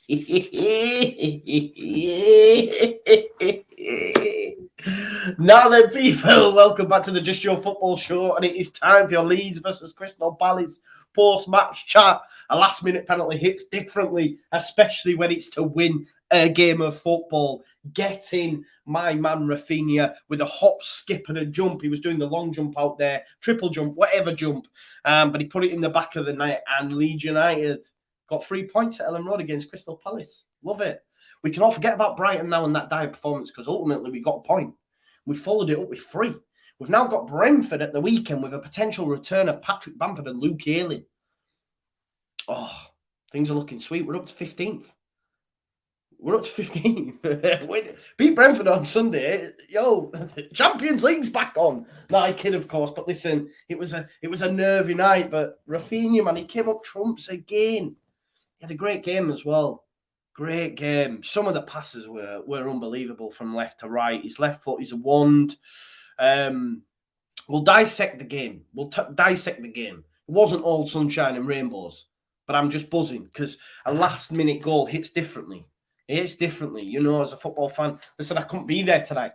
Now then, people, welcome back to the Just Your Football Show, and it is time for your Leeds versus Crystal Palace post-match chat. A last-minute penalty hits differently, especially when it's to win a game of football. Getting my man Rafinha with a hop, skip, and a jump. He was doing the long jump out there, triple jump, whatever jump, but he put it in the back of the net, and Leeds United got 3 points at Ellen Road against Crystal Palace. Love it. We can all forget about Brighton now and that dire performance because ultimately we got a point. We followed it up with 3. We've now got Brentford at the weekend with a potential return of Patrick Bamford and Luke Ayling. Oh, things are looking sweet. We're up to 15th. We're up to 15th. Beat Brentford on Sunday. Yo, Champions League's back on. No, I kid, of course. But listen, it was a nervy night. But Rafinha, man, he came up trumps again. He had a great game as well. Great game. Some of the passes were unbelievable from left to right. His left foot is a wand. We'll dissect the game. Dissect the game. It wasn't all sunshine and rainbows. But I'm just buzzing because a last-minute goal hits differently. It hits differently. You know, as a football fan, listen, I couldn't be there tonight.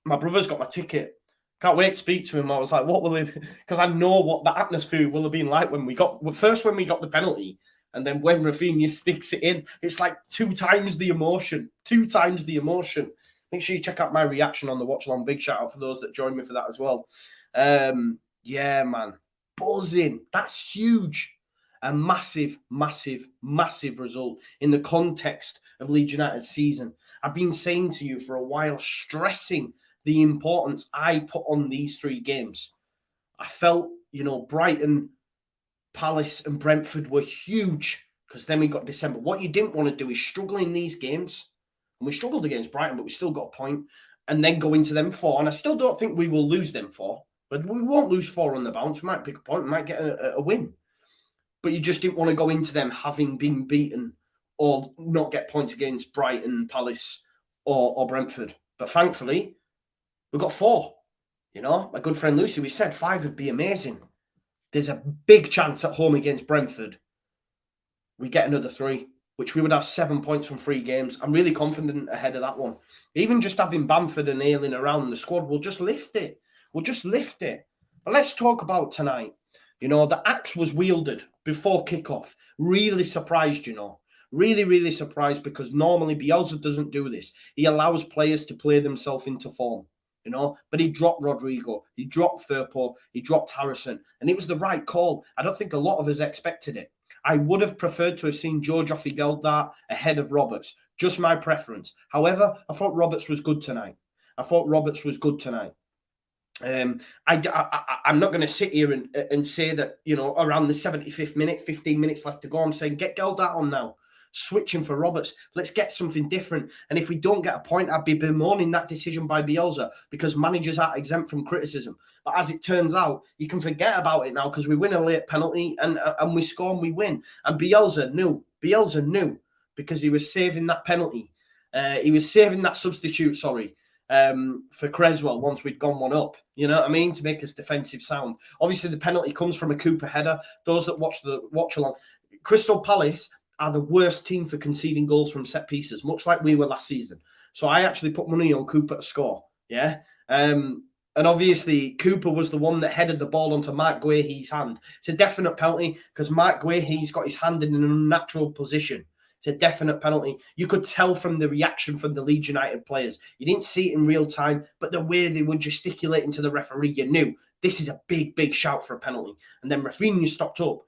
My brother's got my ticket. Can't wait to speak to him. I was like, what will it be? Because I know what the atmosphere will have been like when we got the penalty. And then when Rafinha sticks it in, it's like 2 times the emotion. 2 times the emotion. Make sure you check out my reaction on the watch along. Big shout out for those that joined me for that as well. Yeah, man. Buzzing. That's huge. A massive, massive, massive result in the context of Leeds United's season. I've been saying to you for a while, stressing the importance I put on these 3 games. I felt, Brighton, Palace and Brentford were huge because then we got December. What you didn't want to do is struggle in these games. And we struggled against Brighton, but we still got a point. And then go into them 4. And I still don't think we will lose them 4. But we won't lose 4 on the bounce. We might pick a point. We might get a win. But you just didn't want to go into them having been beaten or not get points against Brighton, Palace or Brentford. But thankfully, we got 4. My good friend Lucy, we said 5 would be amazing. There's a big chance at home against Brentford we get another 3, which we would have 7 points from 3 games. I'm really confident ahead of that one. Even just having Bamford and Ayling around the squad will just lift it. We'll just lift it. But let's talk about tonight. The axe was wielded before kickoff. Really surprised, Really, really surprised because normally Bielsa doesn't do this. He allows players to play themselves into form. But he dropped Rodrigo, he dropped Firpo, he dropped Harrison, and it was the right call. I don't think a lot of us expected it. I would have preferred to have seen George Geldart ahead of Roberts, just my preference. However, I thought Roberts was good tonight. I'm not going to sit here and say that, around the 75th minute, 15 minutes left to go, I'm saying get Geldart on now. Switching for Roberts. Let's get something different. And if we don't get a point, I'd be bemoaning that decision by Bielsa because managers are exempt from criticism. But as it turns out, you can forget about it now because we win a late penalty and we score and we win. And Bielsa knew because he was saving that penalty. He was saving that substitute, for Creswell once we'd gone 1 up. You know what I mean? To make us defensive sound. Obviously, the penalty comes from a Cooper header. Those that watch along, Crystal Palace are the worst team for conceding goals from set pieces, much like we were last season. So I actually put money on Cooper to score, yeah? And obviously, Cooper was the one that headed the ball onto Mark Guehi's hand. It's a definite penalty because Mark Guehi's got his hand in an unnatural position. It's a definite penalty. You could tell from the reaction from the Leeds United players. You didn't see it in real time, but the way they were gesticulating to the referee, you knew this is a big, big shout for a penalty. And then Rafinha stopped up.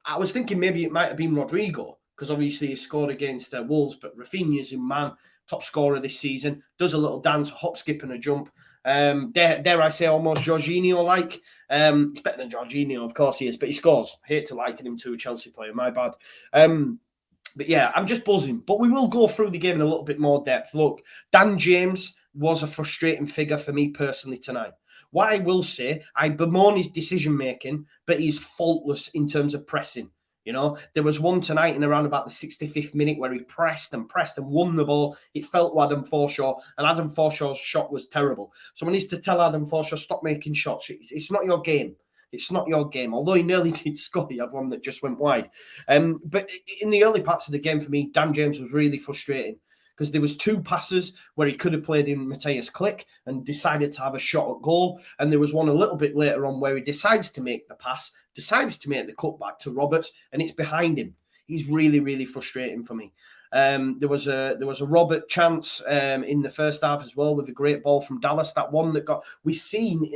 I was thinking maybe it might have been Rodrigo, because obviously he scored against Wolves, but Rafinha's in man, top scorer this season, does a little dance, a hop, skip and a jump. Dare I say almost Jorginho-like. He's better than Jorginho, of course he is, but he scores. I hate to liken him to a Chelsea player, my bad. But yeah, I'm just buzzing. But we will go through the game in a little bit more depth. Look, Dan James was a frustrating figure for me personally tonight. What I will say, I bemoan his decision-making, but he's faultless in terms of pressing. There was one tonight in around about the 65th minute where he pressed and won the ball. It felt to Adam Forshaw, and Adam Forshaw's shot was terrible. Someone needs to tell Adam Forshaw, stop making shots. It's not your game. It's not your game. Although he nearly did score, he had one that just went wide. But in the early parts of the game, for me, Dan James was really frustrating because there was 2 passes where he could have played in Matthias Klick and decided to have a shot at goal. And there was one a little bit later on where he decides to make the pass, decides to make the cutback to Roberts, and it's behind him. He's really, really frustrating for me. There was a Robert chance in the first half as well with a great ball from Dallas. That one that we've seen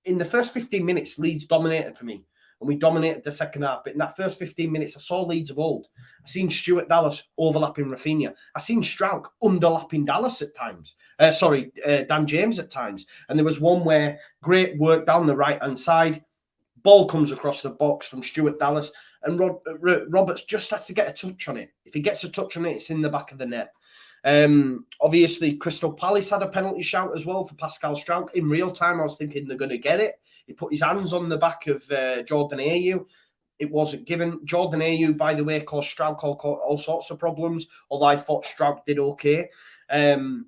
in the first 15 minutes, Leeds dominated for me. And we dominated the second half. But in that first 15 minutes, I saw Leeds of old. I seen Stuart Dallas overlapping Rafinha. I seen Strauch underlapping Dallas at times. Dan James at times. And there was one where great work down the right-hand side. Ball comes across the box from Stuart Dallas. And Roberts just has to get a touch on it. If he gets a touch on it, it's in the back of the net. Obviously, Crystal Palace had a penalty shout as well for Pascal Strauch. In real time, I was thinking they're going to get it. He put his hands on the back of Jordan Ayew. It wasn't given. Jordan Ayew, by the way, caused Strauch all sorts of problems, although I thought Strauch did okay. It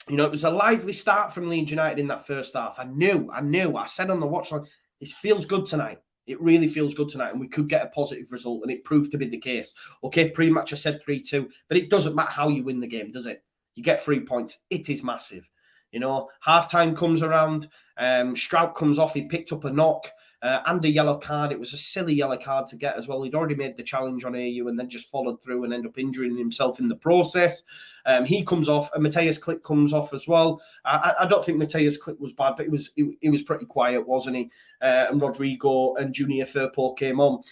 was a lively start from Leeds United in that first half. I knew. I said on the watchline, it feels good tonight. It really feels good tonight, and we could get a positive result, and it proved to be the case. Okay, pre-match I said 3-2, but it doesn't matter how you win the game, does it? You get 3 points. It is massive. Half-time comes around. Strauch comes off. He picked up a knock and a yellow card. It was a silly yellow card to get as well. He'd already made the challenge on Ayew and then just followed through and ended up injuring himself in the process. He comes off, and Matthias Klick comes off as well. I don't think Matthias Klick was bad, but he was pretty quiet, wasn't he? And Rodrigo and Junior Firpo came on.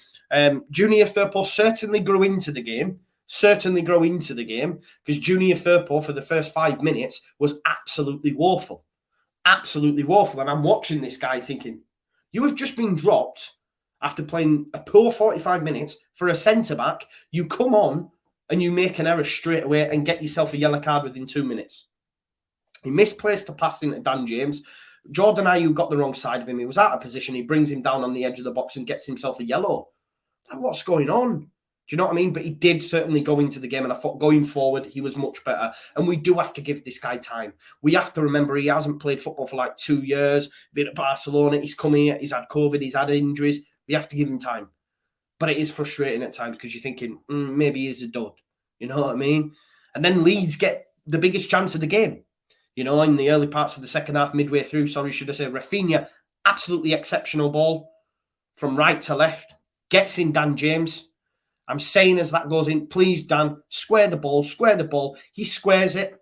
Junior Firpo certainly grew into the game. Because Junior Firpo for the first 5 minutes was absolutely woeful. Absolutely woeful. And I'm watching this guy thinking, you have just been dropped after playing a poor 45 minutes for a centre-back. You come on and you make an error straight away and get yourself a yellow card within 2 minutes. He misplaced the pass into Dan James. Jordan Ayew got the wrong side of him. He was out of position. He brings him down on the edge of the box and gets himself a yellow. Like, what's going on? Do you know what I mean? But he did certainly go into the game, and I thought going forward, he was much better. And we do have to give this guy time. We have to remember he hasn't played football for like 2 years. Been at Barcelona, he's come here, he's had COVID, he's had injuries. We have to give him time. But it is frustrating at times because you're thinking, maybe he's a dud. You know what I mean? And then Leeds get the biggest chance of the game. In the early parts of the second half, midway through, Rafinha, absolutely exceptional ball from right to left, gets in Dan James. I'm saying as that goes in, please, Dan, square the ball. He squares it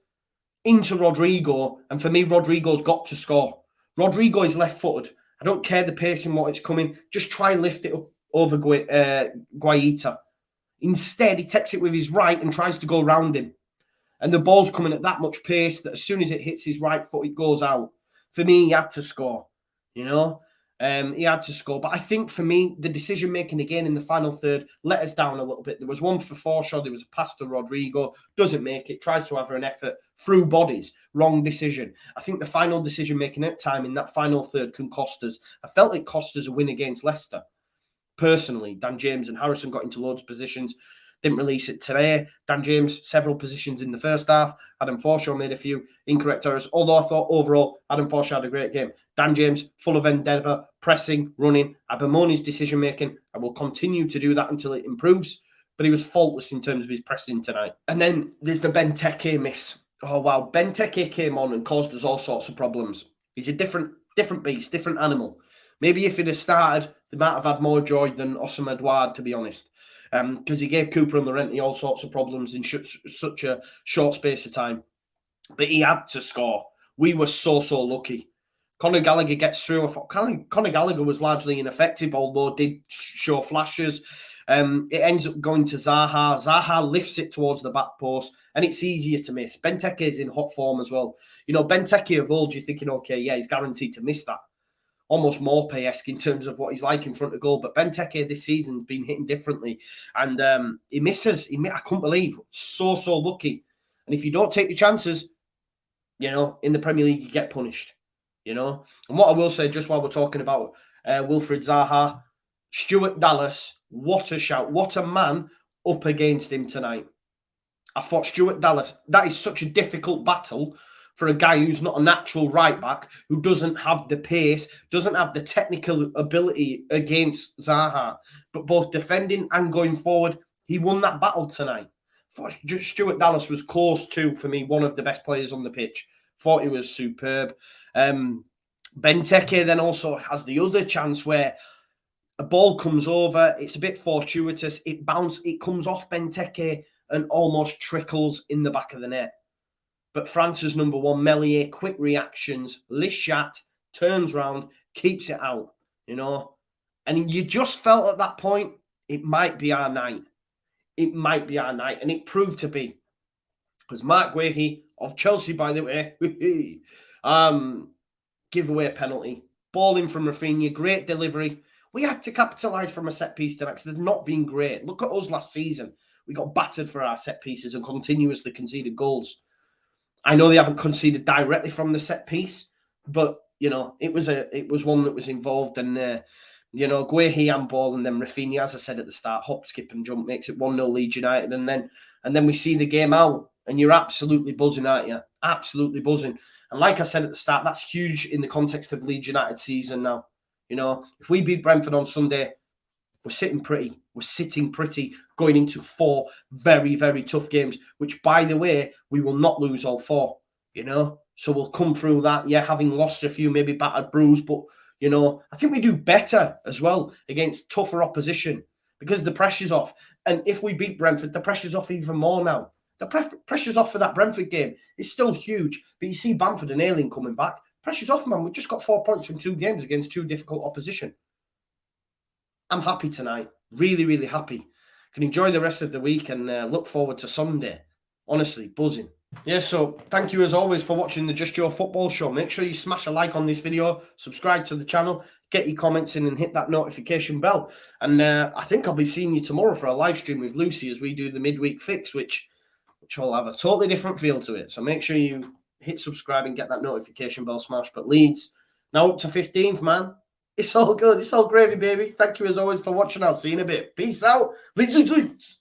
into Rodrigo. And for me, Rodrigo's got to score. Rodrigo is left-footed. I don't care the pace and what it's coming. Just try and lift it up over Guaita. Instead, he takes it with his right and tries to go around him. And the ball's coming at that much pace that as soon as it hits his right foot, it goes out. For me, he had to score, He had to score. But I think for me, the decision-making again in the final third let us down a little bit. There was one for Forshaw. There was a pass to Rodrigo. Doesn't make it. Tries to have an effort through bodies. Wrong decision. I think the final decision-making at time in that final third can cost us. I felt it cost us a win against Leicester. Personally, Dan James and Harrison got into loads of positions. Didn't release it today. Dan James, several positions in the first half. Adam Forshaw made a few incorrect errors. Although I thought overall, Adam Forshaw had a great game. Dan James, full of endeavour, pressing, running. Abamoni's decision-making. I will continue to do that until it improves. But he was faultless in terms of his pressing tonight. And then there's the Benteke miss. Oh, wow. Benteke came on and caused us all sorts of problems. He's a different beast, different animal. Maybe if he'd have started, they might have had more joy than Osam Edouard, to be honest. Because he gave Cooper and Laurenti all sorts of problems in such a short space of time. But he had to score. We were so lucky. Conor Gallagher gets through. I thought Conor Gallagher was largely ineffective, although did show flashes. It ends up going to Zaha. Zaha lifts it towards the back post, and it's easier to miss. Benteke is in hot form as well. Benteke of old, you're thinking, okay, yeah, he's guaranteed to miss that. Almost Morpay-esque in terms of what he's like in front of goal. But Benteke this season's been hitting differently. And he misses. I couldn't believe. So lucky. And if you don't take the chances, in the Premier League, you get punished. And what I will say, just while we're talking about Wilfried Zaha, Stuart Dallas, what a shout. What a man up against him tonight. I thought Stuart Dallas, that is such a difficult battle for a guy who's not a natural right back, who doesn't have the pace, doesn't have the technical ability against Zaha, but both defending and going forward, he won that battle tonight. Thought Stuart Dallas was close to, for me, one of the best players on the pitch. Thought he was superb. Benteke then also has the other chance where a ball comes over, it's a bit fortuitous, it comes off Benteke and almost trickles in the back of the net. But France's number one, Meslier, quick reactions, Lishat turns round, keeps it out, you know. And you just felt at that point, it might be our night. It might be our night. And it proved to be. Because Mark Guehi of Chelsea, by the way, give away a penalty. Ball in from Rafinha, great delivery. We had to capitalise from a set piece tonight because they've not been great. Look at us last season. We got battered for our set pieces and continuously conceded goals. I know they haven't conceded directly from the set piece, but, you know, it was one that was involved. And, you know, Guehi handball and then Rafinha, as I said at the start, hop, skip and jump, makes it 1-0 Leeds United. And then we see the game out and you're absolutely buzzing, aren't you? Absolutely buzzing. And like I said at the start, that's huge in the context of Leeds United season now. You know, if we beat Brentford on Sunday, we're sitting pretty. We're sitting pretty going into 4 very, very tough games, which, by the way, we will not lose all 4, you know. So we'll come through that, yeah, having lost a few, maybe battered, bruised, but, you know, I think we do better as well against tougher opposition because the pressure's off. And if we beat Brentford, the pressure's off even more now. The pressure's off for that Brentford game. It's still huge. But you see Bamford and Ayling coming back. Pressure's off, man. We've just got 4 points from 2 games against 2 difficult opposition. I'm happy tonight. Really, really happy. Can enjoy the rest of the week and look forward to Sunday. Honestly, buzzing. Yeah, so thank you as always for watching the Just Your Football Show. Make sure you smash a like on this video, subscribe to the channel, get your comments in and hit that notification bell. And I think I'll be seeing you tomorrow for a live stream with Lucy as we do the midweek fix, which will have a totally different feel to it. So make sure you hit subscribe and get that notification bell smashed. But Leeds, now up to 15th, man. It's all good. It's all gravy, baby. Thank you as always for watching. I'll see you in a bit. Peace out. Leeds.